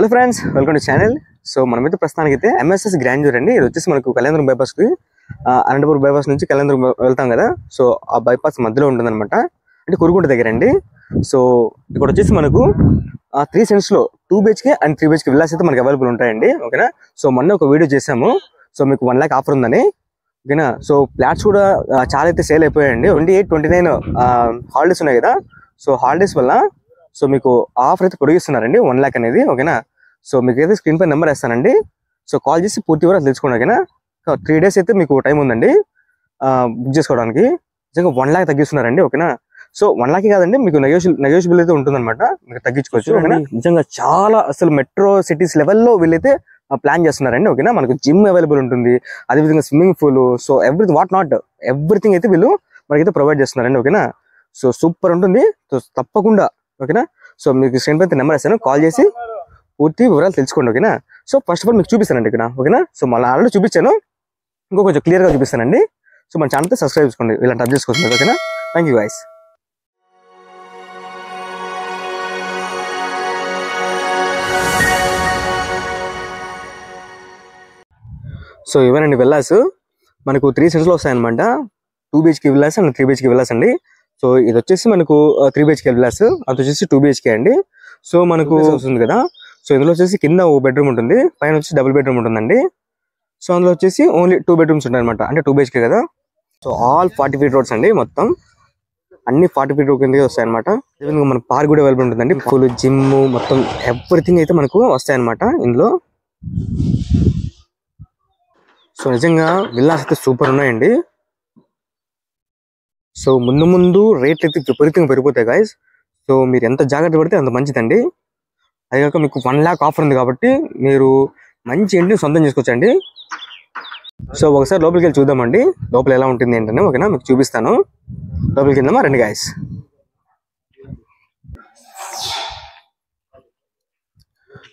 Hello friends, welcome to channel. So మనమైతే ప్రస్తుతానికి అయితే ఎంఎస్ఎస్ గ్రాండ్యూర్ అండి. ఇది వచ్చేసి మనకు కళ్యాణదుర్గం బైపాస్కి అనంతపురం బైపాస్ నుంచి కళ్యాణదుర్గం వెళ్తాం కదా. సో ఆ బైపాస్ మధ్యలో ఉంటుందన్నమాట, అంటే కురుగుంట దగ్గర అండి. సో ఇక్కడ వచ్చేసి మనకు 3 సెంట్స్లో 2 BHK అండ్ 3 BHK విల్లాస్ అయితే మనకి అవైలబుల్ ఉంటాయండి. ఓకేనా. సో మొన్న ఒక వీడియో చేసాము, సో మీకు 1 lakh ఆఫర్ ఉందని. ఓకేనా. సో ఫ్లాట్స్ కూడా చాలా అయితే సేల్ అయిపోయాయండి. 28, 29 హాలిడేస్ ఉన్నాయి కదా. సో హాలిడేస్ వల్ల సో మీకు ఆఫర్ అయితే పొడిగిస్తున్నారండి 1 lakh అనేది. ఓకేనా. సో మీకు అయితే స్క్రీన్ పై నెంబర్ వేస్తానండి. సో కాల్ చేసి పూర్తి వివరాలు తెలుసుకోండి. ఓకేనా. 3 days అయితే మీకు టైం ఉందండి బుక్ చేసుకోవడానికి. నిజంగా 1 lakh తగ్గిస్తున్నారండి. ఓకేనా. సో 1 lakh కాదండి, మీకు నెగోషియబుల్ అయితే ఉంటుందన్నమాట, మీకు తగ్గించుకోవచ్చు. ఓకేనా. నిజంగా చాలా అసలు మెట్రో సిటీస్ లెవెల్లో వీళ్ళైతే ప్లాన్ చేస్తున్నారండి. ఓకేనా. మనకు జిమ్ అవైలబుల్ ఉంటుంది, అదేవిధంగా స్విమ్మింగ్ పూల్, సో ఎవ్రీథింగ్ అయితే వీళ్ళు మనకైతే ప్రొవైడ్ చేస్తున్నారండి. ఓకేనా. సో సూపర్ ఉంటుంది. సో తప్పకుండా ఓకేనా. సో మీకు స్క్రీన్ పై నెంబర్ వేస్తాను, కాల్ చేసి పూర్తి వివరాలు తెలుసుకోండి. ఓకేనా. సో ఫస్ట్ ఆఫ్ ఆల్ మీకు చూపిస్తానండి ఇక్కడ. ఓకేనా. సో మళ్ళీ ఆల్రెడీ చూపించాను, ఇంకో కొంచెం క్లియర్గా చూపిస్తానండి. సో మన ఛానల్తో సబ్స్క్రైబ్ చేసుకోండి ఇలాంటి అప్డేట్స్ కోసం. ఓకేనా. Thank you guys. సో ఇవేనండి విల్లాస్, మనకు 3 సెంట్స్లో వస్తాయన్నమాట. 2 BHK villas and 3 BHK villas అండి. సో ఇది వచ్చేసి మనకు 3 BHK విల్లాస్, అది వచ్చేసి 2 BHK అండి. సో మనకు వస్తుంది కదా. సో ఇందులో వచ్చేసి కింద ఓ బెడ్రూమ్ ఉంటుంది, పైన వచ్చి డబుల్ బెడ్రూమ్ ఉంటుందండి. సో అందులో వచ్చేసి ఓన్లీ 2 bedrooms ఉంటాయి అనమాట, అంటే 2 BHK కదా. సో ఆల్ 40 feet రోడ్స్ అండి, మొత్తం అన్ని 40 feet రోడ్ కిందకి వస్తాయి అనమాట. అదేవిధంగా మనకు పార్క్ కూడా అవైలబుల్ ఉంటుందండి, ఫుల్ జిమ్ మొత్తం ఎవ్రీథింగ్ అయితే మనకు వస్తాయి అనమాట ఇందులో. సో నిజంగా విల్లాస్ అయితే సూపర్ ఉన్నాయండి. సో ముందు రేట్లు అయితే విపరీతంగా పెరిగిపోతాయి గాయస్. సో మీరు ఎంత జాగ్రత్త పడితే అంత మంచిదండి. అది కాక మీకు 1 lakh ఆఫర్ ఉంది కాబట్టి మీరు మంచి ఇంటిని సొంతం చేసుకోవచ్చండి. సో ఒకసారి లోపలికి వెళ్ళి చూద్దామండి, లోపల ఎలా ఉంటుంది ఏంటనే. ఓకేనా, మీకు చూపిస్తాను. లోపలికి వెళ్దామా రండి గాయస్.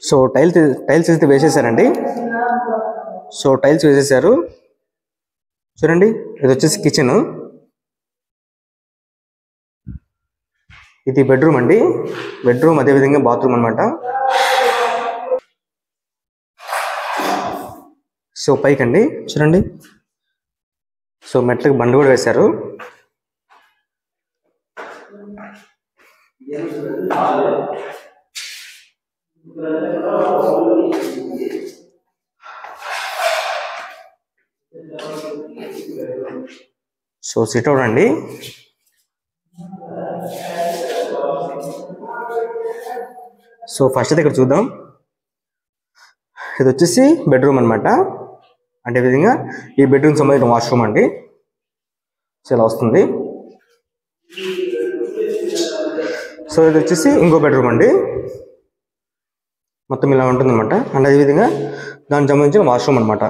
సో టైల్స్ అయితే వేసేసారండి. సో టైల్స్ వేసేసారు చూడండి. ఇది వచ్చేసి కిచెన్, ఇది బెడ్రూమ్ అండి. బెడ్రూమ్ అదేవిధంగా బాత్రూమ్ అనమాట. సో పైకి అండి చూడండి. సో మెట్లకి బండి కూడా వేశారు. సో సిట్ అవుట్ అండి. సో ఫస్ట్ అయితే ఇక్కడ చూద్దాం. ఇది వచ్చేసి బెడ్రూమ్ అనమాట, అంటే విధంగా ఈ బెడ్రూమ్ సంబంధించిన వాష్రూమ్ అండి. సో ఇలా వస్తుంది. సో ఇది వచ్చేసి ఇంకో బెడ్రూమ్ అండి, మొత్తం ఇలా ఉంటుంది అనమాట. అండ్ అదేవిధంగా దానికి సంబంధించిన వాష్రూమ్ అనమాట.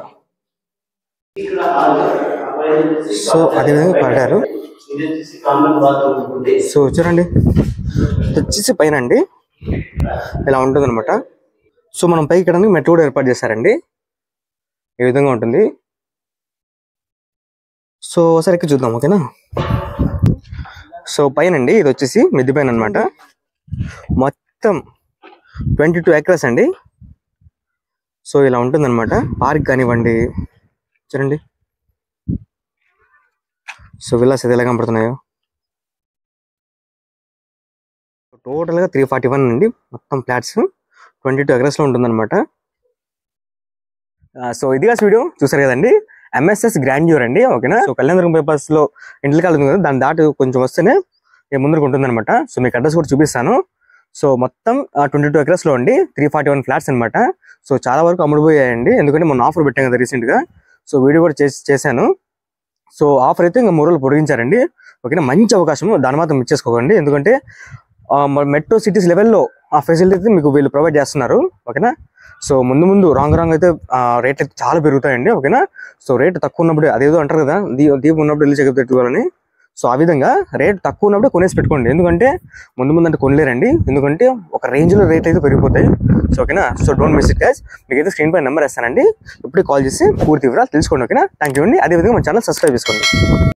సో అదేవిధంగా పడ్డారు. సో చూడండి, ఇది వచ్చేసి పైన అండి ఇలా ఉంటుంది అనమాట. సో మనం పైకి ఎక్కడానికి మెట్రో కూడా ఏర్పాటు చేశారండి, ఈ విధంగా ఉంటుంది. సో ఒకసారి ఎక్కి చూద్దాం. ఓకేనా. సో పైన అండి ఇది వచ్చేసి మిద్ది పైన అనమాట, మొత్తం 22 acres అండి. సో ఇలా ఉంటుంది అనమాట. పార్క్ కానివ్వండి చూడండి. సో విల్లాస్ అయితే ఎలా కనపడుతున్నాయో. టోటల్గా 341 అండి మొత్తం ఫ్లాట్స్, 22 acres లో ఉంటుందన్నమాట. సో ఇదిగా వీడియో చూసారు కదండి, ఎంఎస్ఎస్ గ్రాండ్యూర్ అండి. ఓకేనా. సో కళ్యాణదుర్గం బైపాస్ లో ఇంటికి వెళ్తుంది కదా, దాని దాటి కొంచెం వస్తేనే ముందరకు ఉంటుంది అనమాట. సో మీకు అడ్రస్ కూడా చూపిస్తాను. సో మొత్తం 22 acres లో అండి, 341 ఫ్లాట్స్ అనమాట. సో చాలా వరకు అమ్ముడుపోయాయండి, ఎందుకంటే మొన్న ఆఫర్ పెట్టాం కదా రీసెంట్ గా. సో వీడియో కూడా చేశాను. సో ఆఫర్ అయితే ఇంకా 3 రోజులు పొడిగించారండి. ఓకేనా. మంచి అవకాశం, దాని మాత్రం మిస్ చేసుకోకండి, ఎందుకంటే మెట్రో సిటీస్ లెవెల్లో ఆ ఫెసిలిటీ అయితే మీకు వీళ్ళు ప్రొవైడ్ చేస్తున్నారు. ఓకేనా. సో ముందు రాంగ్ అయితే రేట్లు అయితే చాలా పెరుగుతాయండి. ఓకేనా. సో రేట్ తక్కువ ఉన్నప్పుడు, అదేదో అంటారు కదా, దీపం ఉన్నప్పుడు వెళ్ళి చెక్ పెట్టుకోవాలని. సో ఆ విధంగా రేట్ తక్కువ ఉన్నప్పుడు కొనేసి పెట్టుకోండి, ఎందుకంటే ముందు అంటే కొనలేరండి, ఎందుకంటే ఒక రేంజ్లో రేట్ అయితే పెరిగిపోతాయి. సో ఓకేనా. So don't miss it guys. మీకైతే స్క్రీన్ పై నెంబర్ వేస్తానండి, ఇప్పుడే కాల్ చేసి పూర్తి వివరాలు తెలుసుకోండి. ఓకేనా. థ్యాంక్ యూ అండి. అదేవిధంగా మన ఛానల్ సబ్స్క్రైబ్ చేసుకోండి.